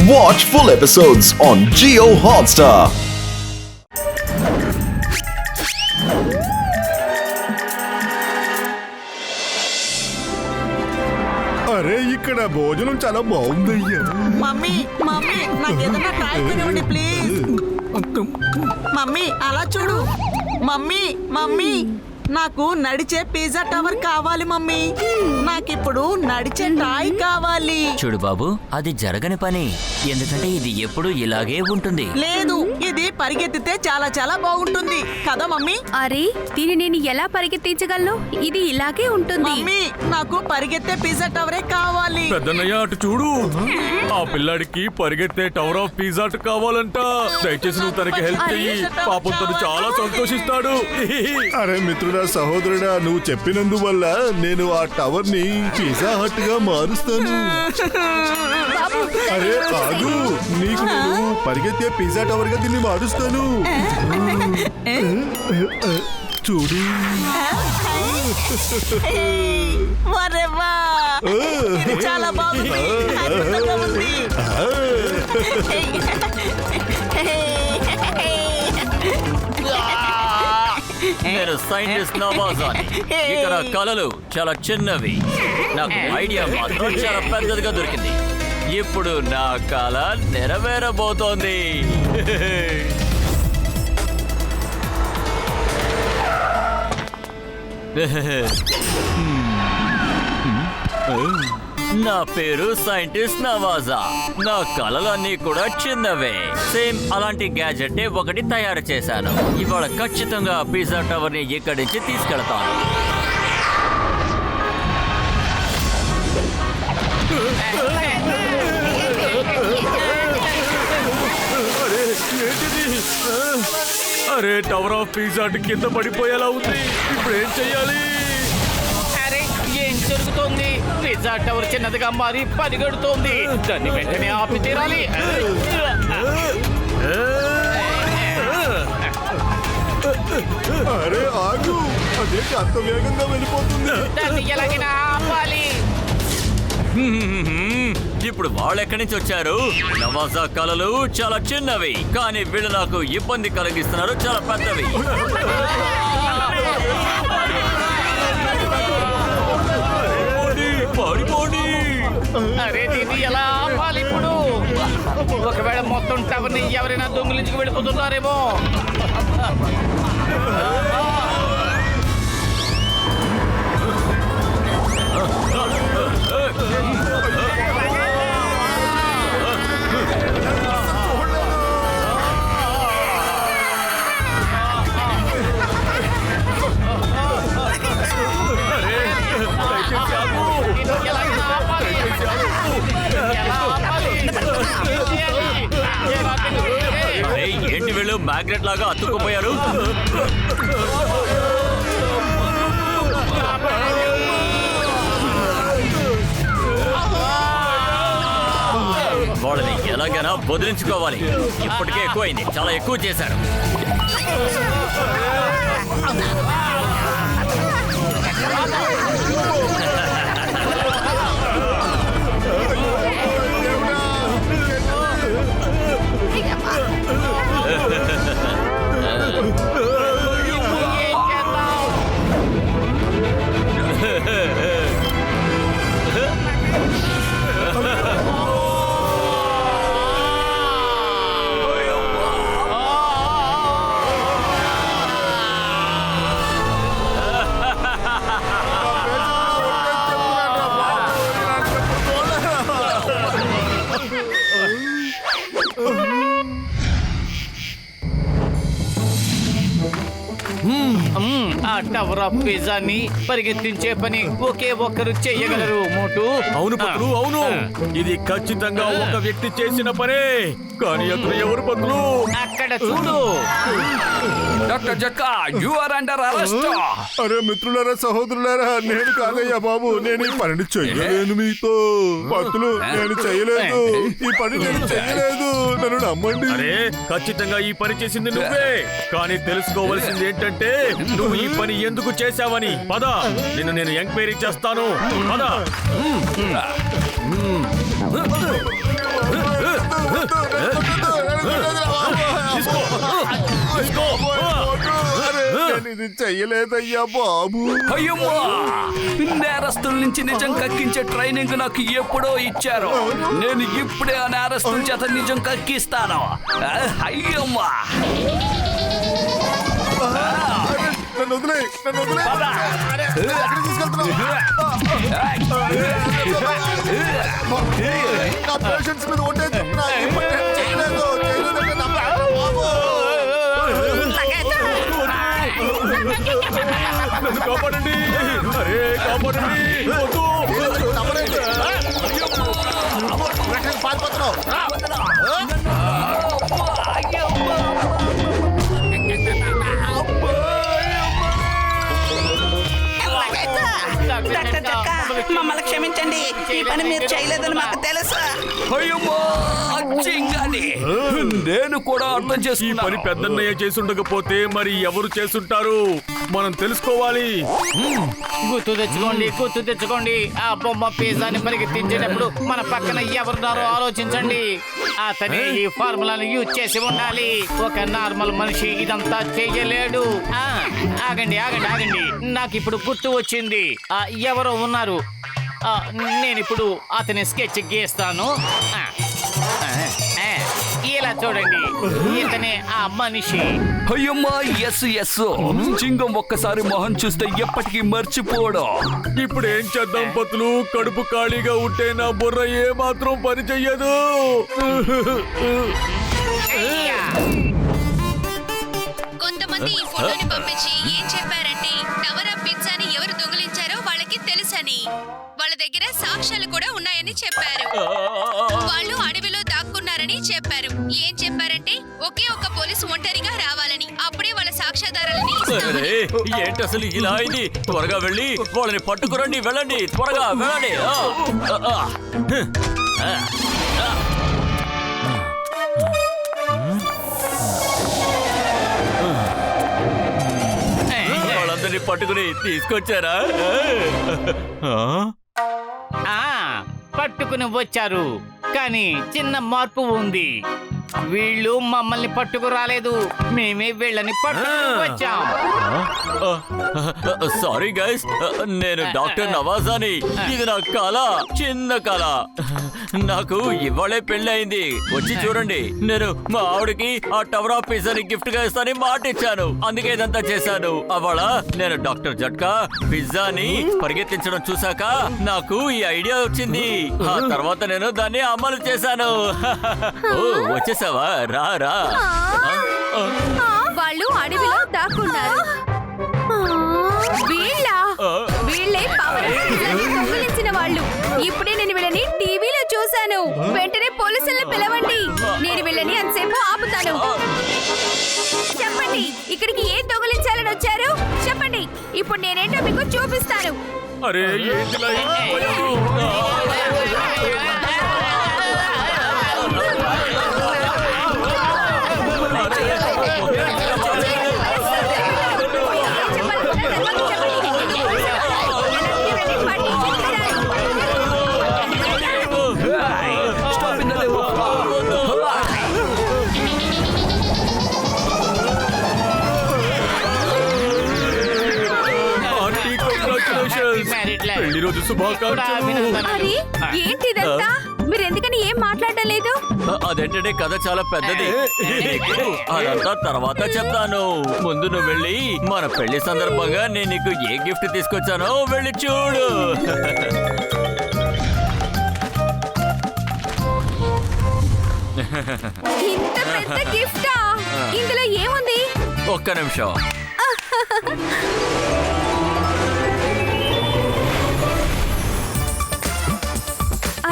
Watch full episodes on Jio Hotstar. అరే ఇక్కడ భోజనం చాలా బాగుందయ్యా. మమ్మీ మమ్మీ నాకేదైనా ట్రై కొనివ్వండి ప్లీజ్. మమ్మీ అలా చూడు. మమ్మీ మమ్మీ నాకు నడిచే పిజ్జా టవర్ కావాలి మమ్మీ. నాకిప్పుడు నడిచే టాయ్ కావాలి. చూడు బాబు, అది జరగని పని, ఎందుకంటే ఇది ఎప్పుడు ఇలాగే ఉంటుంది. లేదు, ఇది పరిగెత్తితే చాలా చాలా బాగుంటుంది కదా మమ్మీ. అరే దీన్ని నేను ఎలా పరిగెత్తించగలను? ఇది ఇలాగే ఉంటుంది. మమ్మీ నాకు పరిగెత్తే పిజ్జా టవరే కావాలి. పెద్దన్నయ్య అటు చూడు, ఆ పిల్లాడికి పరిగెత్తే టవర్ ఆఫ్ పిజ్జా కావాలంట. దయచేసి నువ్వు తనకి హెల్ప్ చెయ్యి, పాపం తను చాలా సంతోషిస్తాడు. అరే మిత్రుడా, సహోదరుడా, నువ్వు చెప్పినందువల్ల నేను ఆ టవర్ ని పిజ్జా హట్ గా మారుస్తాను. అరే ఆగు, నీకు నేను పరిగెత్తే పిజ్జా టవర్ గా దీన్ని మారుస్తాను. చూడు. వరే వా, ఇది చాలా బాగుంది, అద్భుతంగా ఉంది. నేను సైంటిస్ట్ నవాజాని. ఇక్కడ కళలు చాలా చిన్నవి, నాకు ఐడియా మాత్రం చాలా పెద్దదిగా దొరికింది. ఇప్పుడు నా కళ నెరవేరబోతోంది. నా పేరు సైంటిస్ట్ నవాజా. నా కళలన్నీ కూడా చిన్నవే. సేమ్ అలాంటి గ్యాజెట్ ఒకటి తయారు చేశాను. ఇవాళ ఖచ్చితంగా పిజ్జా టవర్ ని ఇక్కడి నుంచి తీసుకెళ్తాను. అరే టవర్ ఆఫ్ పిజ్జా కింద పడిపోయేలా ఉంది, ఇప్పుడు ఏం చెయ్యాలి? అరే ఏం జరుగుతోంది? పిజ్జా టవర్ చిన్నదిగా మారి పరిగెడుతోంది. దాన్ని వెంటనే ఆపి తీరాలి. అరే ఆగు, అదే అంత వేగంగా వెళ్ళిపోతుంది. దాన్ని ఎలాగైనా ఆపాలి. ఇప్పుడు వాళ్ళు ఎక్కడి నుంచి వచ్చారు? నవాజా కళలు చాలా చిన్నవి, కానీ వీళ్ళు నాకు ఇబ్బంది కలిగిస్తున్నారు, చాలా పెద్దవి. అరే దీన్ని ఎలా ఆపాలి ఇప్పుడు? ఒకవేళ మొత్తం టవర్ ని ఎవరైనా దొంగిలించుకు వెళ్ళిపోతున్నారేమో. ఏంటి వీళ్ళు మ్యాగ్నెట్ లాగా అతుక్కుపోయారు? వాళ్ళని ఎలాగైనా బదిలించుకోవాలి. ఇప్పటికే ఎక్కువైంది, చాలా ఎక్కువ చేశారు. ఆ టవర్ ఆఫ్ పిజ్జాని పరిగెత్తించే పని ఒకే ఒక్కరు చెయ్యగలరు. మోటు అవును పత్రు, అవును, ఇది ఖచ్చితంగా ఒక వ్యక్తి చేసిన పనే, కానీ అతను ఎవరు పత్రు? అక్కడ చూడు. Doctor Jakka, you are under arrest. అరే మిత్రులారా, సహోదరులారా, నేను కాదయ్యా బాబు, నేను ఈ పనిని చెయ్యలేను. మీతో భక్తులు, నేను చెయ్యలేదు ఈ పని, నేను చెయ్యలేదు, నన్ను నమ్మండి. అరే ఖచ్చితంగా ఈ పని చేసింది నువ్వే, కానీ తెలుసుకోవాల్సింది ఏంటంటే నువ్వు ఈ పని ఎందుకు చేశావని. పద, నిన్ను నేను ఎంక్వైరీ చేస్తాను. పద. నేనేది చెయ్యలేదయ్యా బాబు. అయ్యమ్మా నేరస్తుల నుంచి నిజం కక్కించే ట్రైనింగ్ నాకు ఎప్పుడో ఇచ్చారు. నేను ఇప్పుడే ఆ నేరస్తుల చేత నిజం కక్కిస్తాను. అయ్యమ్మా నన్ను వదిలే, నన్ను వదిలే. ఎక్కడికి తీసుకెళ్తున్నావు? నా పేషెంట్స్ మీద ఒట్టేస్తున్నా. ఇప్పుడు నేను చేయలేదు, చేయలేదంటే నమ్మకండి బాబు. నన్ను కాపాడండి. అరే కాపాడండి. వద్దు. నమ్మలేదు. ఎక్కడికి పారిపోతున్నావు? డాక్టర్ జక్క, మమ్మల్ని క్షమించండి. ఈ పని మీరు చేయలేదని మాకు తెలుసు. అయ్యమ్మా చింగాని నేను కూడా అర్థం ఈ పని చేసుకున్నాను. పెద్దన్నయ్య చేసుండకపోతే మరి ఎవరు చేసుంటారు? మనం తెలుసుకోవాలి. గుర్తు తెచ్చుకోండి, గుర్తు తెచ్చుకోండి. ఆ బొమ్మ పిజ్జాని పరిగెత్తించేటప్పుడు మన పక్కన ఎవరున్నారో ఆలోచించండి. అతని ఈ ఫార్ములాను యూజ్ చేసి ఉండాలి. ఒక నార్మల్ మనిషి ఇదంతా చేయలేడు. ఆగండి ఆగండి ఆగండి, నాకు ఇప్పుడు గుర్తు వచ్చింది. ఎవరో ఉన్నారు. నేను ఇప్పుడు అతని స్కెచ్ గీస్తాను. ఇలా చూడండి, ఇతనే ఆ మనిషి. అయ్యమ్మా ఎస్ ఎస్ చింగం ఒక్కసారి మొహం చూస్తే ఎప్పటికీ మర్చిపోవడం. ఇప్పుడు ఏం చేద్దాం పతులు? కడుపు ఖాళీగా ఉంటే నా బుర్ర ఏ మాత్రం పని చెయ్యదు. కొంతమంది ఈ ఫోటోని పంపించి ఏం చెప్పారంటే టవర్ ఆఫ్ పిజ్జాని ఎవరు దొంగిలించారో వాళ్ళకి తెలుసని, వాళ్ళ దగ్గర సాక్ష్యాలు కూడా ఉన్నాయని చెప్పారు. వాళ్ళు అడవిలో దాక్కున్నారని చెప్పారు. ఏం చెప్పారంటే ఒకే ఒక్క పోలీసు ఒంటరిగా రావాలని, అప్పుడే వాళ్ళ సాక్ష్యాధారాలని ఇస్తామని. అరే, ఏంటి అసలు ఇలా అయింది? త్వరగా వెళ్ళి వాళ్ళని పట్టుకురండి. వెళ్ళండి, త్వరగా వెళ్ళండి. వాళ్ళందరినీ పట్టుకుని తీసుకొచ్చారా? పట్టుకుని వచ్చారు, కానీ చిన్న మార్పు ఉంది. వీళ్ళు మమ్మల్ని పట్టుకు రాలేదు, మేమే వీళ్ళని పట్టుకుని వచ్చాం. సారీ గైస్, నేను డాక్టర్ నవాజాని. ఇది నా కళ, చిన్న కళ. నాకు ఇవాళే పెళ్లి అయింది. వచ్చి చూడండి, నేను మా ఆవిడకి ఆ టవర్ ఆఫ్ పిజ్జాని గిఫ్ట్ గా ఇస్తానని మాట ఇచ్చాను. అందుకే ఇదంతా చేశాను. అవాళ నేను డాక్టర్ జట్కా పిజ్జాని పరిగెత్తించడం చూసాక నాకు ఈ ఐడియా వచ్చింది. ఆ తర్వాత నేను దాన్ని అమలు చేశాను. ఓ వచ్చేసావా? రా రా. వాళ్ళు అడవిలో దాక్కున్నారు. వీళ్ళే పవర్ ఆఫ్ పిజ్జాని దొంగిలించిన వాళ్ళు. ఇప్పుడే నేను వీళ్ళని టీవీలో చూశాను. వెంటనే పోలీసుల్ని పిలవండి. నేను వీళ్ళని అంతసేపు ఆపుతాను. చెప్పండి, ఇక్కడికి ఏం దొంగిలించాలని వచ్చారు? చెప్పండి, ఇప్పుడు నేనేంటో మీకు చూపిస్తాను. అరే ఏంటిలా అయిపోయావు? Stop in the name of aunty, congratulations. పెళ్లి రోజు శుభాకాంక్షలు. అరే ఏంటిదంతా? మీరు ఎందుకని ఏం మాట్లాడడం లేదు? అదేంటంటే కథ చాలా పెద్దది. అదంతా తర్వాత చెప్తాను. ముందు నువ్వు వెళ్ళి మన పెళ్లి సందర్భంగా నేను నీకు ఏ గిఫ్ట్ తీసుకొచ్చానో వెళ్ళి చూడు. ఇంత పెద్ద గిఫ్టా? ఇందులో ఏముంది? ఒక్క నిమిషం.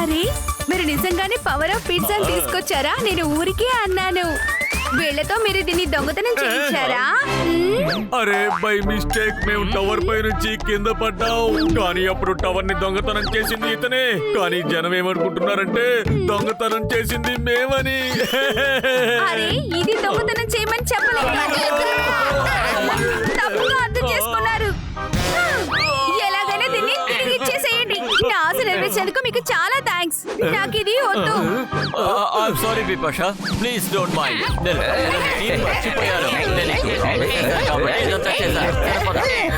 అరే మీరు నిజంగానే పవర్ ఆఫ్ పిజ్జా తీసుకొచ్చారా? నేను ఊరికే అన్నాను. వీళ్ళతో మీరు దీన్ని దొంగతనం చేయించారా? అరే బై మిస్టేక్ మేము టవర్ పై నుంచి కింద పడ్డాం. కానీ అప్పుడు టవర్ ని దొంగతనం చేసింది ఇతనే. కానీ జనం ఏమనుకుంటున్నారంటే దొంగతనం చేసింది మేమని. అరే ఇది దొంగతనం చేయమని చెప్పలేదు. తప్పుగా అర్థం చేసుకున్నారు. ఎలాగైనా దీన్ని తిరిగి ఇచ్చేసేయండి. నా ఆశ నెరవేర్చేందుకు మీకు చాలా థ్యాంక్స్. నాకు ఇది వద్దు. I'm sorry Bipasha, please don't mind. నేను మర్చిపోయాను. కాబట్టి ఇదంతా చేశాను. సరే, పద.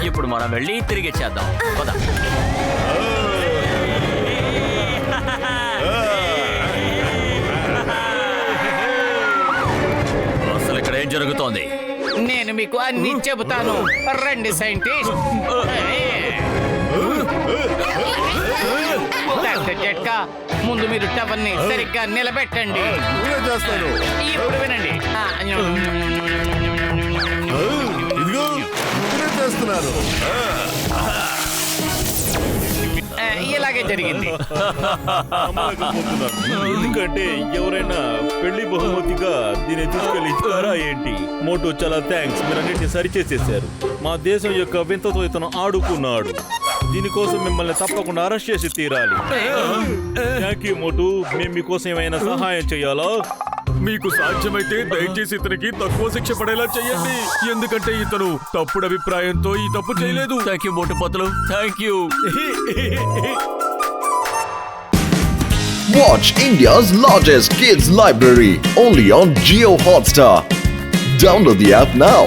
ఇప్పుడు మనం వెళ్ళి తిరిగి చేద్దాం. పద. అసలు ఇక్కడ ఏం జరుగుతోంది? నేను మీకు అన్ని చెబుతాను. రండి సైంటిస్ట్. డాక్టర్ జట్కా, ముందు మీరు టవర్ ని సరిగ్గా నిలబెట్టండి. నేనే చేస్తాను. ఇప్పుడు వినండి. ఇదిగో నేనే చేస్తున్నాను. ఇలాగే జరిగింది. ఎందుకంటే ఎవరైనా పెళ్లి బహుమతిగా దీన్ని తీసుకెళ్లి ఇస్తారా ఏంటి? మోటో చాలా థ్యాంక్స్, మీరు అన్నింటినీ సరిచేసేసారు. మా దేశం యొక్క వింతతో ఇతను ఆడుకున్నాడు. దీనికోసం మిమ్మల్ని తప్పకుండా అరెస్ట్ చేసి తీరాలి. థ్యాంక్ యూ మోటు. మేము మీకోసం ఏమైనా సహాయం చేయాలా? మీకు సాధ్యమైతే దయచేసి ఇతనికి తక్కువ శిక్ష పడేలా చేయండి. ఎందుకంటే ఇతను తప్పుడు అభిప్రాయంతో ఈ తప్పు చేయలేదు. Thank you Motu Patlu, thank you. Watch India's largest kids library only on Jio Hotstar. Download the app now.